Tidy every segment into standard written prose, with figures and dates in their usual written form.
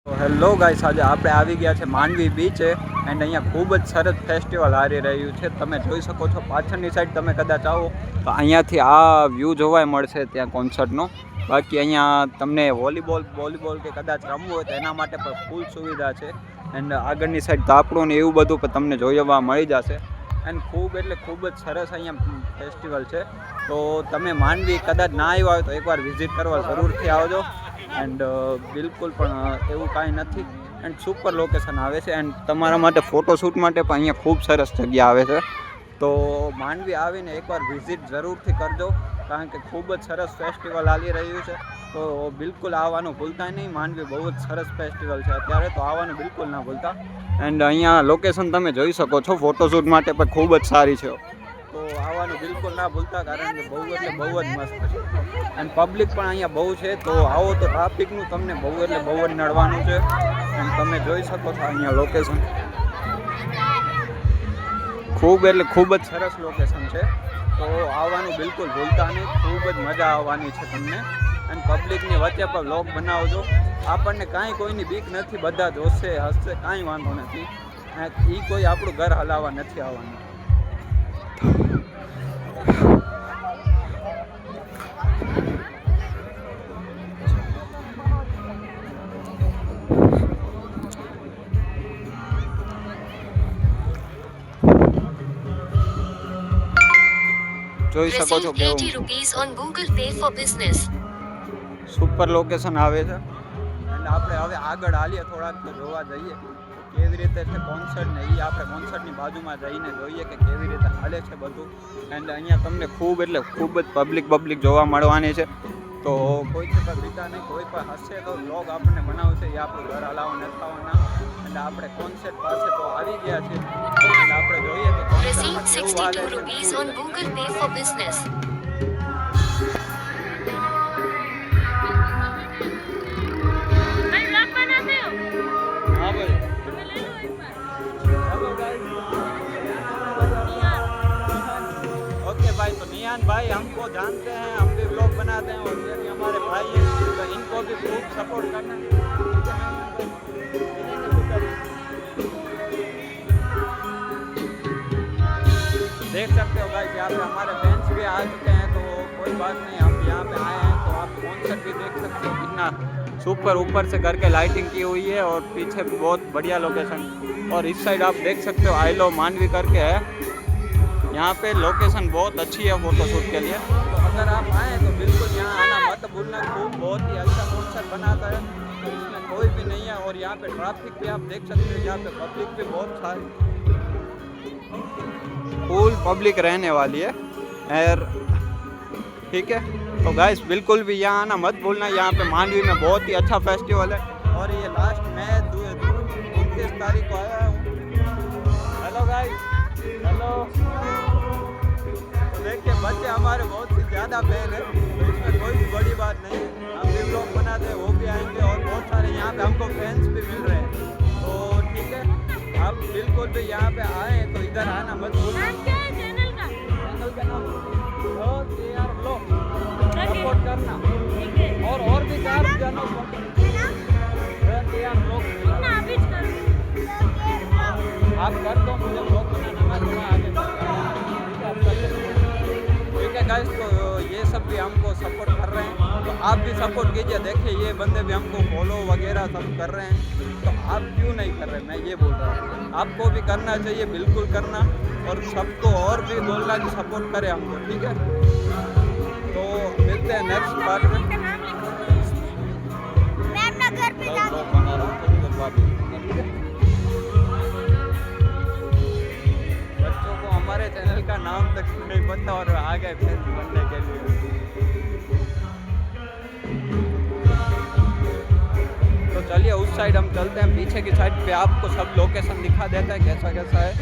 તો hello guys, આજે આપણે આવી ગયા છે માંડવી બીચે એન્ડ અહીંયા ખૂબ જ સરસ ફેસ્ટિવલ હારી રહ્યું છે. તમે જોઈ શકો છો પાછળની સાઈડ. તમે કદાચ આવો તો અહીંયાથી આ વ્યૂ જોવા મળશે ત્યાં કોન્સર્ટનો. બાકી અહીંયા તમને વોલીબોલ કે કદાચ રમવું હોય તો એના માટે પણ ફૂલ સુવિધા છે. એન્ડ આગળની સાઈડ તાપડું ને એવું બધું પણ તમને જોવા મળી જશે. એન્ડ ખૂબ જ સરસ અહીંયા ફેસ્ટિવલ છે. તો તમે માંડવી કદાચ ના આવ્યા હોય તો એકવાર વિઝિટ કરવા જરૂરથી આવજો. એન્ડ બિલકુલ પણ એવું કાંઈ નથી. એન્ડ સુપર લોકેશન આવે છે. એન્ડ તમારા માટે ફોટોશૂટ માટે પણ અહીંયા ખૂબ સરસ જગ્યા આવે છે. તો માંડવી આવીને એકવાર વિઝિટ જરૂરથી કરજો, કારણ કે ખૂબ જ સરસ ફેસ્ટિવલ ચાલી રહ્યું છે. તો બિલકુલ આવવાનું ભૂલતા નહીં. માંડવી બહુ જ સરસ ફેસ્ટિવલ છે અત્યારે, તો આવવાનું બિલકુલ ના ભૂલતા. એન્ડ અહીંયા લોકેશન તમે જોઈ શકો છો, ફોટોશૂટ માટે પણ ખૂબ જ સારી છે. તો આવવાનું બિલકુલ ના ભૂલતા, કારણ કે બહુ જ મસ્ત છે. એન્ડ પબ્લિક પણ અહીંયા બહુ છે. તો આવો તો ટ્રાફિકનું તમને બહુ જ નડવાનું છે. એન્ડ તમે જોઈ શકો છો અહીંયા લોકેશન ખૂબ જ સરસ લોકેશન છે. તો આવવાનું બિલકુલ ભૂલતા નહીં. ખૂબ જ મજા આવવાની છે તમને. અને પબ્લિકની વચ્ચે પણ વ્લોગ બનાવજો. આપણને કાંઈ કોઈની બીક નથી, બધા જોશે હસશે, કાંઈ વાંધો નથી. એ કોઈ આપણું ઘર હલાવવા નથી આવવાનું. જોઈ શકો છો કેવું સુપર લોકેશન આવે છે. અને આપણે હવે આગળ હાલીએ થોડાક તો જોવા જઈએ કેવી રીતે છે કોન્સર્ટ ને. એ આપણે કોન્સર્ટની બાજુમાં જઈને જોઈએ કે કેવી રીતે હાલે છે બધું. એન્ડ અહીંયા તમને ખૂબ જ પબ્લિક જોવા મળવાની છે. તો કોઈ પણ બીતા નહીં, કોઈ પણ હશે તો બ્લોગ આપણને બનાવશે. એ આપણું ઘર હલાવવા નથી થવાના. અને આપણે કોન્સર્ટ પાસે તો આવી ગયા છે. અને આપણે જોઈએ કે भाई. तो नियान भाई हमको जानते हैं, हम भी ब्लॉग बनाते हैं और ये भी हमारे भाई हैं, तो इनको भी खूब सपोर्ट करना. देख सकते हो भाई, यहाँ पे हमारे फैंस भी आ चुके हैं. तो कोई बात नहीं, हम यहाँ पे आए हैं तो आप कॉन्सर्ट भी देख सकते हो. कितना सुपर ऊपर से करके लाइटिंग की हुई है और पीछे बहुत बढ़िया लोकेशन. और इस साइड आप देख सकते हो आई लव मांडवी करके है. यहाँ पे लोकेशन बहुत अच्छी है फोटोशूट के लिए. तो अगर आप आएँ तो बिल्कुल यहाँ आना मत भूलना. बहुत ही अच्छा कॉन्सर्ट बनाता है, तो इसमें कोई भी नहीं है. और यहाँ पे ट्रैफिक भी आप देख सकते हो, यहाँ पे पब्लिक भी बहुत सारी फुल पब्लिक रहने वाली है. और ठीक है, तो गाइस बिल्कुल भी यहाँ आना मत भूलना. यहाँ पे मांडवी में बहुत ही अच्छा फेस्टिवल है. और ये लास्ट मैं 29 तारीख को आया हूँ. Hello guys, hello. देखिए बच्चे हमारे बहुत ही ज़्यादा फैन है, तो इसमें कोई भी बड़ी बात नहीं. हम भी ब्लॉग बनाते हैं, वो भी आएंगे. और बहुत सारे यहाँ पे हमको फैंस भी मिल रहे हैं. तो ठीक है, आप बिल्कुल भी यहाँ पे आए तो इधर आना मत भूलना. चैनल का नाम ब्लॉग सपोर्ट करना. और भी 4 जनों को आप कर दो. मुझे ब्लॉग बनाना आगे. ठीक है गाइस, तो ये सब भी हमको सपोर्ट कर रहे हैं, तो आप भी सपोर्ट कीजिए. देखिए ये बंदे भी हमको फॉलो वगैरह सब कर रहे हैं, तो आप क्यों नहीं कर रहे? मैं ये बोल रहा हूँ, आपको भी करना चाहिए, बिल्कुल करना. और सबको और भी बोलना कि सपोर्ट करें हमको. ठीक है, तो मिलते हैं नेक्स्ट पार्ट में. बच्चों को हमारे चैनल का नाम तक नहीं पता और आ गए फ्रेंड्स बनने के लिए. तो चलिए उस साइड हम चलते हैं. पीछे की साइड पे आपको सब लोकेशन दिखा देता है कैसा है.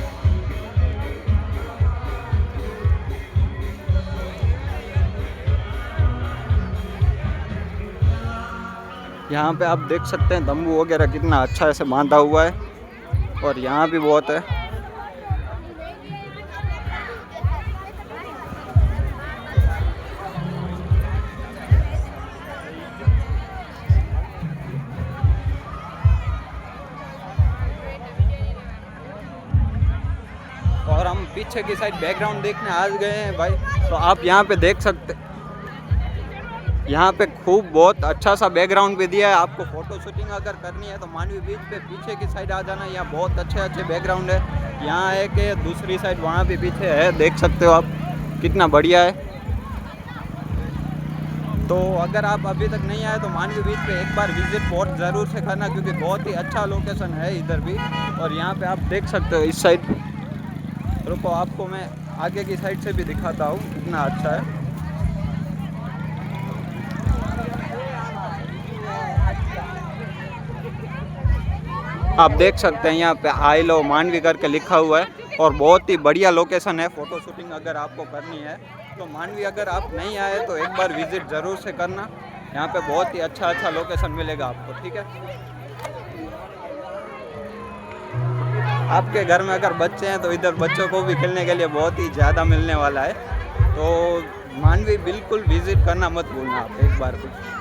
यहाँ पे आप देख सकते हैं तंबू वगैरह कितना अच्छा ऐसे बांधा हुआ है. और यहाँ भी बहुत है. पीछे की साइड बैकग्राउंड देखने आ गए हैं भाई, तो आप यहाँ पे देख सकते, यहाँ पे खूब बहुत अच्छा सा बैकग्राउंड भी दिया है। आपको फोटो शूटिंग अगर करनी है तो मांडवी बीच पे पीछे की साइड आ जाना, यहाँ बहुत अच्छे अच्छे बैकग्राउंड है। यहाँ है कि दूसरी साइड वहाँ भी पीछे है, देख सकते हो आप कितना बढ़िया है। तो अगर आप अभी तक नहीं आए तो मांडवी बीच पे एक बार विजिट बहुत ज़रूर से करना, क्योंकि बहुत ही अच्छा लोकेशन है इधर भी। और यहाँ पे आप देख सकते हो इस साइड, रुको आपको मैं आगे की साइड से भी दिखाता हूँ कितना अच्छा है। आप देख सकते हैं यहाँ पे आई लव मांडवी करके लिखा हुआ है और बहुत ही बढ़िया लोकेशन है। फ़ोटो शूटिंग अगर आपको करनी है तो मांडवी अगर आप नहीं आए तो एक बार विजिट ज़रूर से करना। यहाँ पे बहुत ही अच्छा लोकेशन मिलेगा आपको, ठीक है। आपके घर में अगर बच्चे हैं तो इधर बच्चों को भी खेलने के लिए बहुत ही ज़्यादा मिलने वाला है। तो मांडवी बिल्कुल विजिट करना मत भूलना आप एक बार भी।